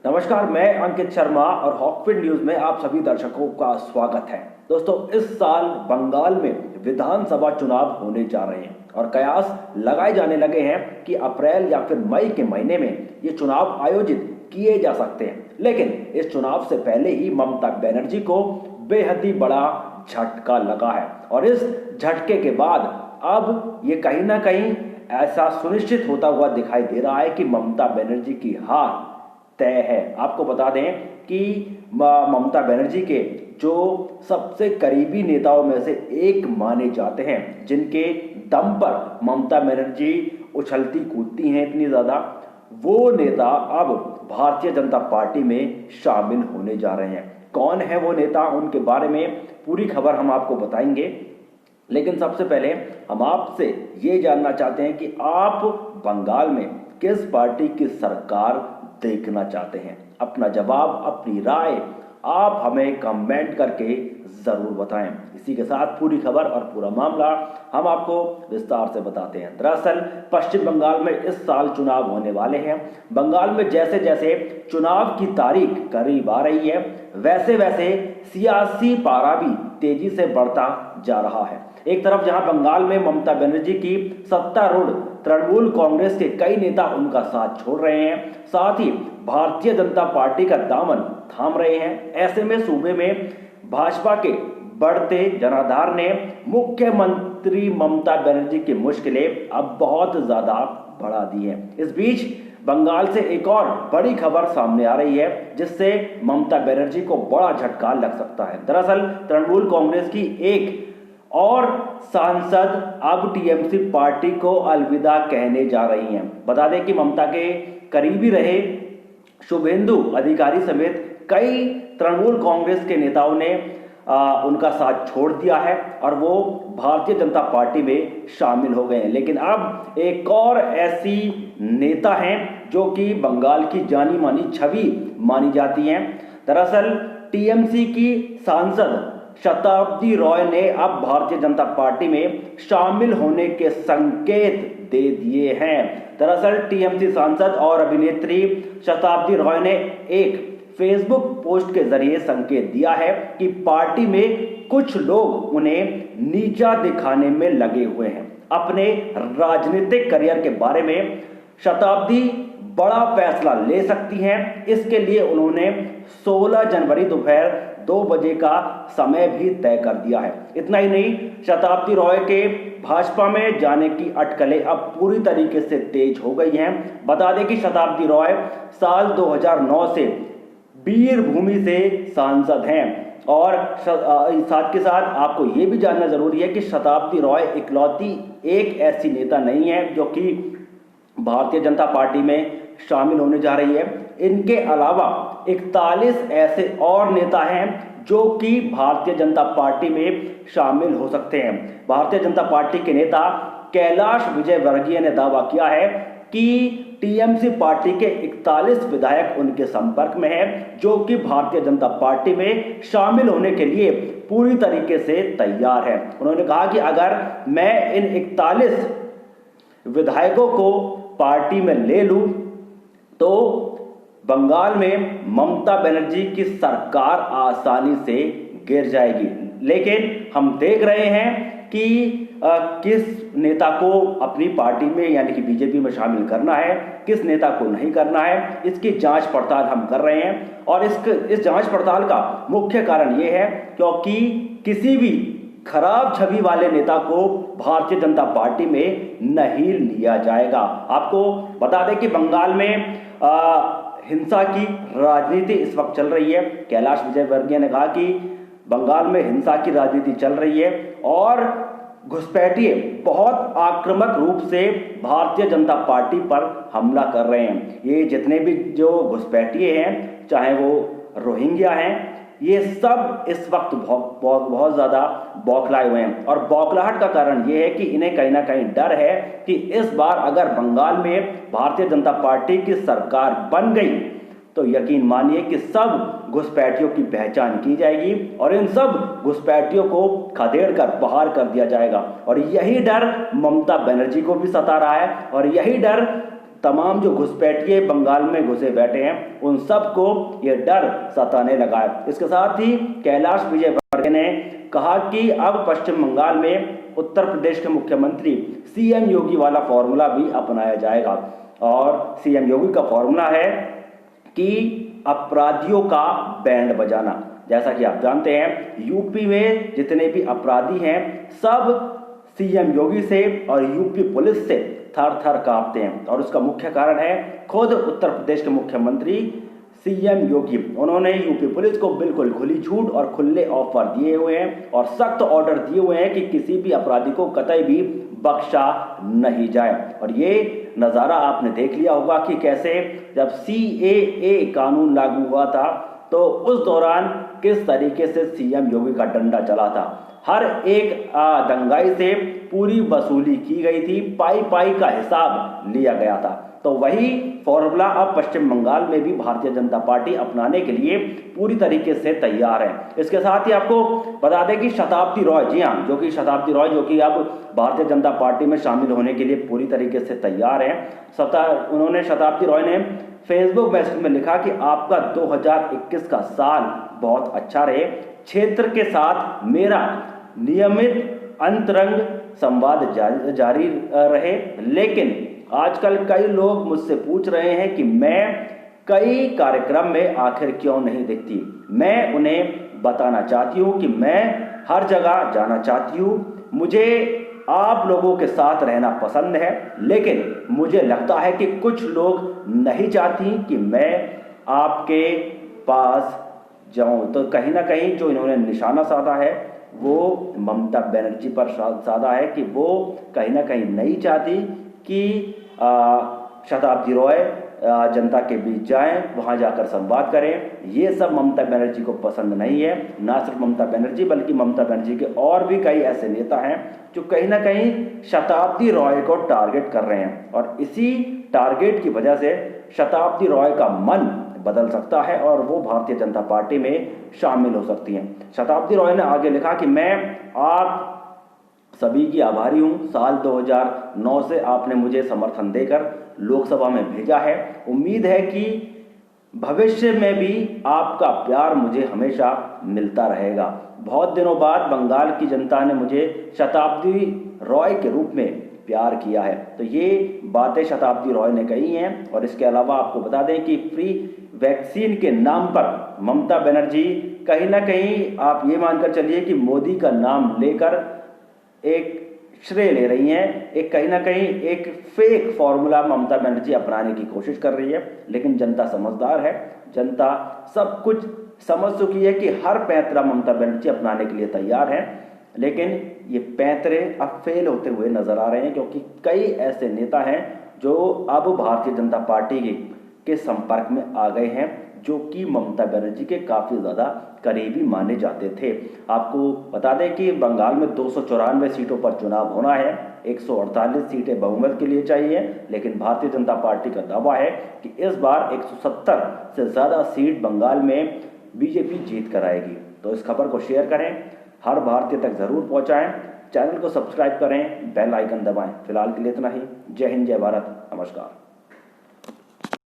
नमस्कार, मैं अंकित शर्मा और हॉकफिल्ड न्यूज में आप सभी दर्शकों का स्वागत है। दोस्तों, इस साल बंगाल में विधानसभा चुनाव होने जा रहे हैं और कयास लगाए जाने लगे हैं कि अप्रैल या फिर मई के महीने में ये चुनाव आयोजित किए जा सकते हैं। लेकिन इस चुनाव से पहले ही ममता बनर्जी को बेहद ही बड़ा झटका लगा है और इस झटके के बाद अब ये कहीं ना कहीं ऐसा सुनिश्चित होता हुआ दिखाई दे रहा है कि ममता बनर्जी की हार तय है। आपको बता दें कि ममता बनर्जी के जो सबसे करीबी नेताओं में से एक माने जाते हैं, जिनके दम पर ममता बनर्जी उछलती कूदती हैं इतनी ज्यादा, वो नेता अब भारतीय जनता पार्टी में शामिल होने जा रहे हैं। कौन है वो नेता, उनके बारे में पूरी खबर हम आपको बताएंगे। लेकिन सबसे पहले हम आपसे ये जानना चाहते हैं कि आप बंगाल में किस पार्टी की सरकार देखना चाहते हैं। अपना जवाब, अपनी राय आप हमें कमेंट करके जरूर बताएं। इसी के साथ पूरी खबर और पूरा मामला हम आपको विस्तार से बताते हैं। दरअसल पश्चिम बंगाल में इस साल चुनाव होने वाले हैं। बंगाल में जैसे जैसे चुनाव की तारीख करीब आ रही है, वैसे वैसे सियासी पारा भी तेजी से बढ़ता जा रहा है। एक तरफ जहां बंगाल में ममता बनर्जी की सत्तारूढ़ तृणमूल कांग्रेस के कई नेता उनका साथ छोड़ रहे हैं, साथ ही भारतीय जनता पार्टी का दामन थाम रहे हैं। ऐसे में सूबे में भाजपा के बढ़ते जनाधार ने मुख्यमंत्री ममता बनर्जी की मुश्किलें अब बहुत ज्यादा बढ़ा दी हैं। इस बीच बंगाल से एक और बड़ी खबर सामने आ रही है, जिससे ममता बनर्जी को बड़ा झटका लग सकता है। दरअसल तृणमूल कांग्रेस की एक और सांसद अब टीएमसी पार्टी को अलविदा कहने जा रही हैं। बता दें कि ममता के करीबी रहे शुभेंदु अधिकारी समेत कई तृणमूल कांग्रेस के नेताओं ने उनका साथ छोड़ दिया है और वो भारतीय जनता पार्टी में शामिल हो गए हैं। लेकिन अब एक और ऐसी नेता हैं जो कि बंगाल की जानी मानी छवि मानी जाती हैं। दरअसल टीएमसी की सांसद शताब्दी रॉय ने अब भारतीय जनता पार्टी में शामिल होने के संकेत दे दिए हैं। दरअसल टीएमसी सांसद और अभिनेत्री शताब्दी रॉय ने एक फेसबुक पोस्ट के जरिए संकेत दिया है कि पार्टी में कुछ लोग उन्हें नीचा दिखाने में लगे हुए हैं। अपने राजनीतिक करियर के बारे में शताब्दी बड़ा फैसला ले सकती हैं। इसके लिए उन्होंने 16 जनवरी दोपहर 2 बजे का समय भी तय कर दिया है। इतना ही नहीं, शताब्दी रॉय के भाजपा में जाने की अटकलें अब पूरी तरीके से तेज हो गई हैं। बता दें कि शताब्दी रॉय साल 2009 से वीरभूमि से सांसद हैं और साथ के साथ आपको यह भी जानना जरूरी है कि शताब्दी रॉय इकलौती एक ऐसी नेता नहीं है जो कि भारतीय जनता पार्टी में शामिल होने जा रही है। इनके अलावा 41 ऐसे और नेता हैं जो कि भारतीय जनता पार्टी में शामिल हो सकते हैं। भारतीय जनता पार्टी के नेता कैलाश विजयवर्गीय ने दावा किया है कि टीएमसी पार्टी के 41 विधायक उनके संपर्क में हैं, जो कि भारतीय जनता पार्टी में शामिल होने के लिए पूरी तरीके से तैयार है। उन्होंने कहा कि अगर मैं इन 41 विधायकों को पार्टी में ले लूं तो बंगाल में ममता बनर्जी की सरकार आसानी से गिर जाएगी। लेकिन हम देख रहे हैं कि किस नेता को अपनी पार्टी में यानी कि बीजेपी में शामिल करना है, किस नेता को नहीं करना है, इसकी जांच पड़ताल हम कर रहे हैं। और इस जांच पड़ताल का मुख्य कारण यह है क्योंकि किसी भी खराब छवि वाले नेता को भारतीय जनता पार्टी में नहीं लिया जाएगा। आपको बता दें कि बंगाल में हिंसा की राजनीति इस वक्त चल रही है। कैलाश विजयवर्गीय ने कहा कि बंगाल में हिंसा की राजनीति चल रही है और घुसपैठिए बहुत आक्रामक रूप से भारतीय जनता पार्टी पर हमला कर रहे हैं। ये जितने भी जो घुसपैठिए हैं, चाहे वो रोहिंग्या हैं, ये सब इस वक्त बहुत ज्यादा बौखलाए हुए हैं। और बौखलाहट का कारण ये है कि इन्हें कहीं ना कहीं डर है कि इस बार अगर बंगाल में भारतीय जनता पार्टी की सरकार बन गई तो यकीन मानिए कि सब घुसपैठियों की पहचान की जाएगी और इन सब घुसपैठियों को खदेड़ कर बाहर कर दिया जाएगा। और यही डर ममता बनर्जी को भी सता रहा है और यही डर तमाम जो घुसपैठिए बंगाल में घुसे बैठे हैं उन सबको ये डर सताने लगा है। इसके साथ ही कैलाश विजयवर्गीय ने कहा कि अब पश्चिम बंगाल में उत्तर प्रदेश के मुख्यमंत्री सीएम योगी वाला फॉर्मूला भी अपनाया जाएगा। और सीएम योगी का फॉर्मूला है कि अपराधियों का बैंड बजाना। जैसा कि आप जानते हैं यूपी में जितने भी अपराधी हैं सब सीएम योगी से और यूपी पुलिस से थर थर कांपते हैं। और उसका मुख्य कारण है खुद उत्तर प्रदेश के मुख्यमंत्री सीएम योगी। उन्होंने यूपी पुलिस को बिल्कुल खुली छूट और खुले ऑफर दिए हुए हैं और सख्त ऑर्डर दिए हुए हैं कि किसी भी अपराधी को कतई भी बख्शा नहीं जाए। और ये नज़ारा आपने देख लिया होगा कि कैसे जब सीएए कानून लागू हुआ था तो उस दौरान किस तरीके से सीएम योगी का डंडा चला था। हर एक दंगाई से पूरी वसूली की गई थी, पाई पाई का हिसाब लिया गया था। तो वही फॉर्मूला अब पश्चिम बंगाल में भी भारतीय जनता पार्टी अपनाने के लिए पूरी तरीके से तैयार है। इसके साथ ही आपको बता दें कि शताब्दी रॉय, जी हाँ, जो कि अब भारतीय जनता पार्टी में शामिल होने के लिए पूरी तरीके से तैयार है। शताब्दी रॉय ने फेसबुक मैसेज में लिखा कि आपका 2021 का साल बहुत अच्छा रहे, क्षेत्र के साथ मेरा नियमित अंतरंग संवाद जारी रहे। लेकिन आजकल कई लोग मुझसे पूछ रहे हैं कि मैं कई कार्यक्रम में आखिर क्यों नहीं दिखती। मैं उन्हें बताना चाहती हूँ कि मैं हर जगह जाना चाहती हूँ, मुझे आप लोगों के साथ रहना पसंद है, लेकिन मुझे लगता है कि कुछ लोग नहीं चाहती कि मैं आपके पास जाऊं। तो कहीं ना कहीं जो इन्होंने निशाना साधा है वो ममता बनर्जी पर साधा है कि वो कहीं ना कहीं नहीं चाहती कि शताब्दी रॉय जनता के बीच जाएं, वहां जाकर संवाद करें। ये सब ममता बनर्जी को पसंद नहीं है। ना सिर्फ ममता बनर्जी बल्कि ममता बनर्जी के और भी कई ऐसे नेता हैं जो कहीं ना कहीं शताब्दी रॉय को टारगेट कर रहे हैं और इसी टारगेट की वजह से शताब्दी रॉय का मन बदल सकता है और वो भारतीय जनता पार्टी में शामिल हो सकती हैं। शताब्दी रॉय ने आगे लिखा कि मैं आप सभी की आभारी हूं। साल 2009 से आपने मुझे समर्थन देकर लोकसभा में भेजा है। उम्मीद है कि भविष्य में भी आपका प्यार मुझे हमेशा मिलता रहेगा। बहुत दिनों बाद बंगाल की जनता ने मुझे शताब्दी रॉय के रूप में प्यार किया है। तो ये बातें शताब्दी रॉय ने कही हैं। और इसके अलावा आपको बता दें कि फ्री वैक्सीन के नाम पर ममता बनर्जी कहीं ना कहीं आप ये मानकर चलिए कि मोदी का नाम लेकर एक श्रेय ले रही हैं। एक कहीं ना कहीं एक फेक फॉर्मूला ममता बनर्जी अपनाने की कोशिश कर रही है। लेकिन जनता समझदार है, जनता सब कुछ समझ चुकी है कि हर पैंतरा ममता बनर्जी अपनाने के लिए तैयार है। लेकिन ये पैंतरे अब फेल होते हुए नजर आ रहे हैं क्योंकि कई ऐसे नेता हैं जो अब भारतीय जनता पार्टी के संपर्क में आ गए हैं जो कि ममता बनर्जी के काफ़ी ज़्यादा करीबी माने जाते थे। आपको बता दें कि बंगाल में 294 सीटों पर चुनाव होना है, 148 सीटें बहुमत के लिए चाहिए, लेकिन भारतीय जनता पार्टी का दावा है कि इस बार 170 से ज़्यादा सीट बंगाल में बीजेपी जीत कर आएगी। तो इस खबर को शेयर करें, हर भारतीय तक ज़रूर पहुँचाएँ, चैनल को सब्सक्राइब करें, बेल आइकन दबाएँ। फिलहाल के लिए इतना ही। जय हिंद, जय भारत, नमस्कार।